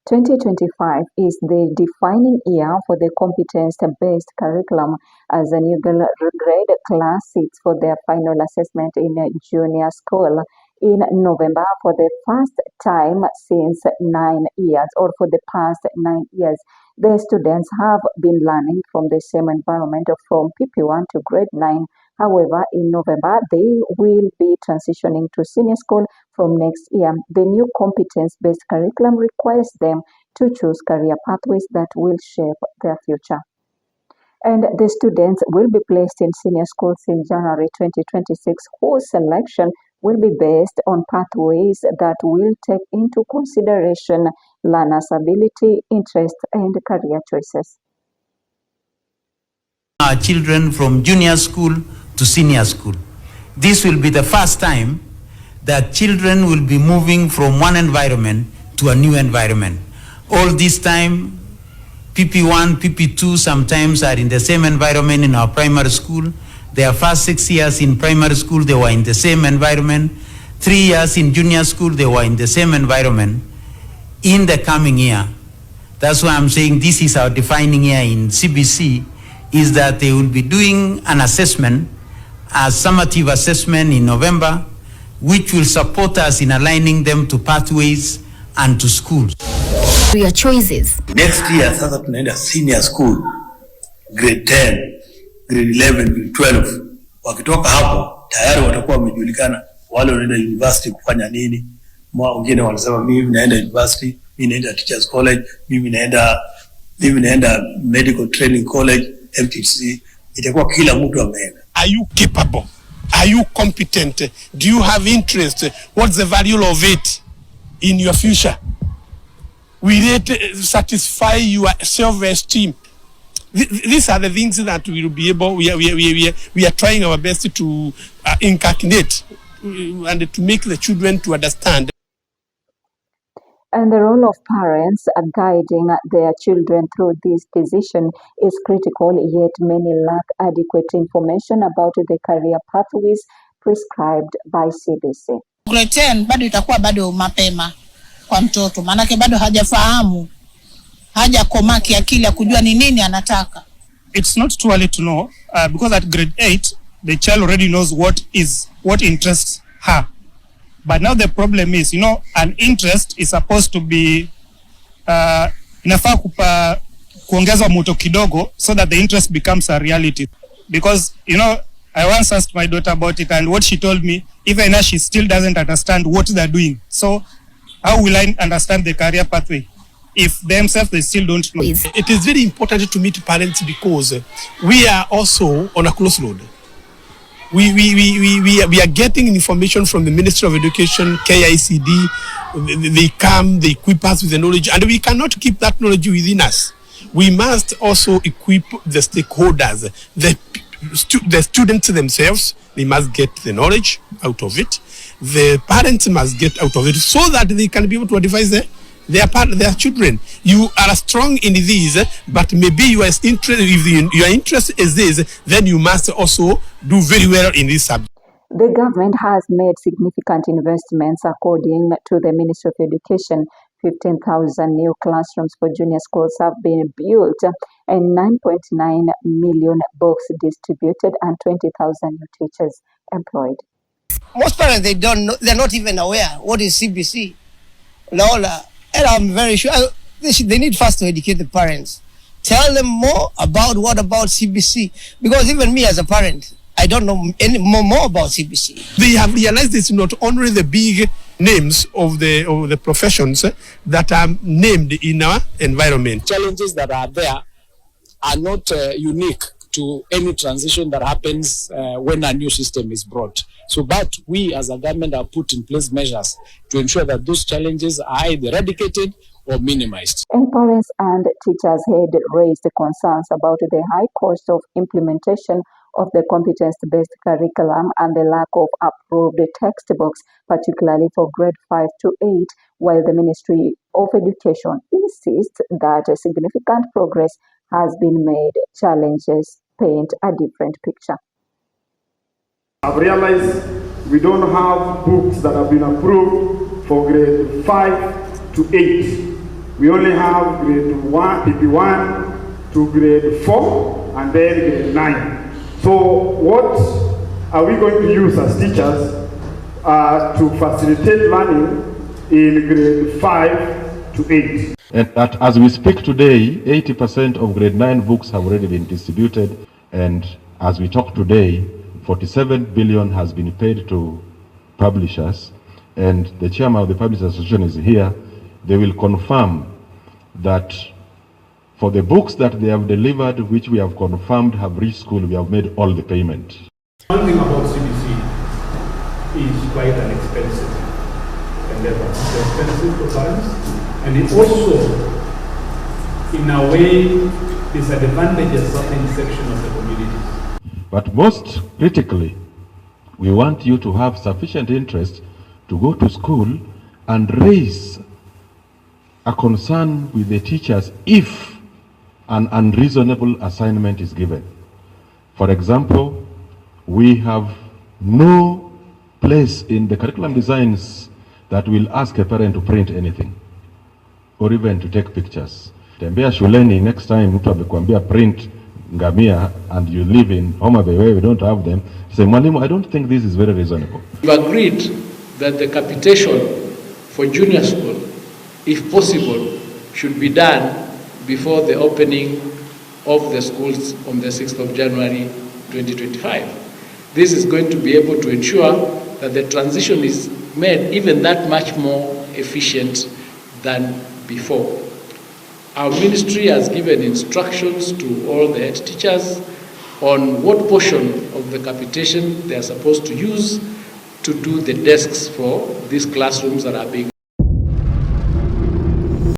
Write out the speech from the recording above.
2025 is the defining year for the competence-based curriculum as a Neugal grade class sits for their final assessment in junior school in November for the first time since 9 years, or for the past 9 years. The students have been learning from the same environment from PP1 to grade 9. However, in November, they will be transitioning to senior school from next year. The new competence-based curriculum requires them to choose career pathways that will shape their future. And the students will be placed in senior schools in January 2026, whose selection will be based on pathways that will take into consideration learners' ability, interests, and career choices. Our children from junior school to senior school. This will be the first time that children will be moving from one environment to a new environment. All this time, PP1, PP2 sometimes are in the same environment in our primary school. Their first 6 years in primary school, they were in the same environment. 3 years in junior school, they were in the same environment. In the coming year, that's why I'm saying this is our defining year in CBC, is that they will be doing an assessment, a summative assessment in November, which will support us in aligning them to pathways and to schools. Your choices. Next year, sasa tunaenda senior school, grade 10, grade 11, grade 12. Wakitoka hapo, tayari watakuwa wamejulikana wale wanaenda university kufanya nini. Wengine wanasema mimi naenda university, mimi naenda teachers college, mimi naenda medical training college, MTC. Itakuwa kila mtu ameenda. Are you capable? Are you competent? Do you have interest? What's the value of it in your future? Will it satisfy your self-esteem? These are the things that we will be able. We are trying our best to inculcate and to make the children to understand. And the role of parents guiding their children through this decision is critical, yet many lack adequate information about the career pathways prescribed by CBC. Grade 10 bado itakuwa bado mapema kwa mtoto, maanake bado hajafahamu, hajakomaa kiakili ya kujua ni nini anataka. It's not too early to know because at grade 8 the child already knows what interests her. But now the problem is, an interest is supposed to be inafaa kuongezwa moto kidogo so that the interest becomes a reality. Because, I once asked my daughter about it, and what she told me, even now she still doesn't understand what they're doing. So how will I understand the career pathway if themselves they still don't know? It is very important to meet parents because we are also on a close road. We are getting information from the Ministry of Education, KICD. They come, they equip us with the knowledge, and we cannot keep that knowledge within us. We must also equip the stakeholders, the students themselves. They must get the knowledge out of it. The parents must get out of it so that they can be able to advise their children. You are strong in these, but maybe you are interested. If your interest is this, then you must also do very well in this subject. The government has made significant investments. According to the Ministry of Education, 15,000 new classrooms for junior schools have been built and 9.9 million books distributed and 20,000 new teachers employed. Most parents, they don't know, they're not even aware what is CBC. And I'm very sure they need first to educate the parents. Tell them more about CBC. Because even me as a parent, I don't know any more about CBC. They have realized it's not only the big names of the professions that are named in our environment. Challenges that are there are not unique to any transition that happens when a new system is brought. But we as a government have put in place measures to ensure that those challenges are either eradicated or minimized. And parents and teachers had raised concerns about the high cost of implementation of the competence-based curriculum and the lack of approved textbooks, particularly for grade 5 to 8, while the Ministry of Education insists that significant progress has been made. Challenges paint a different picture. I've realized we don't have books that have been approved for grade 5 to 8. we only have grade 1, PP1 to grade 4, and then grade 9. So what are we going to use as teachers to facilitate learning in grade 5 to 8? And that as we speak today, 80% of grade 9 books have already been distributed, and as we talk today, 47 billion has been paid to publishers, and the chairman of the Publishers Association is here. They will confirm that for the books that they have delivered, which we have confirmed have reached school, we have made all the payment. One thing about CBC is quite an expensive endeavor. It's expensive to parents, and it also, in a way, disadvantages certain section of the community. But most critically, we want you to have sufficient interest to go to school and raise a concern with the teachers if an unreasonable assignment is given. For example, we have no place in the curriculum designs that will ask a parent to print anything or even to take pictures. Tembea shuleni, next time mtu amekwambia print ngamia and you live in Homa Bay where we don't have them, say, Mwalimu, I don't think this is very reasonable. We've agreed that the capitation for junior school, if possible, should be done before the opening of the schools on the 6th of January 2025. This is going to be able to ensure that the transition is made even that much more efficient than before. Our ministry has given instructions to all the head teachers on what portion of the capitation they are supposed to use to do the desks for these classrooms that are being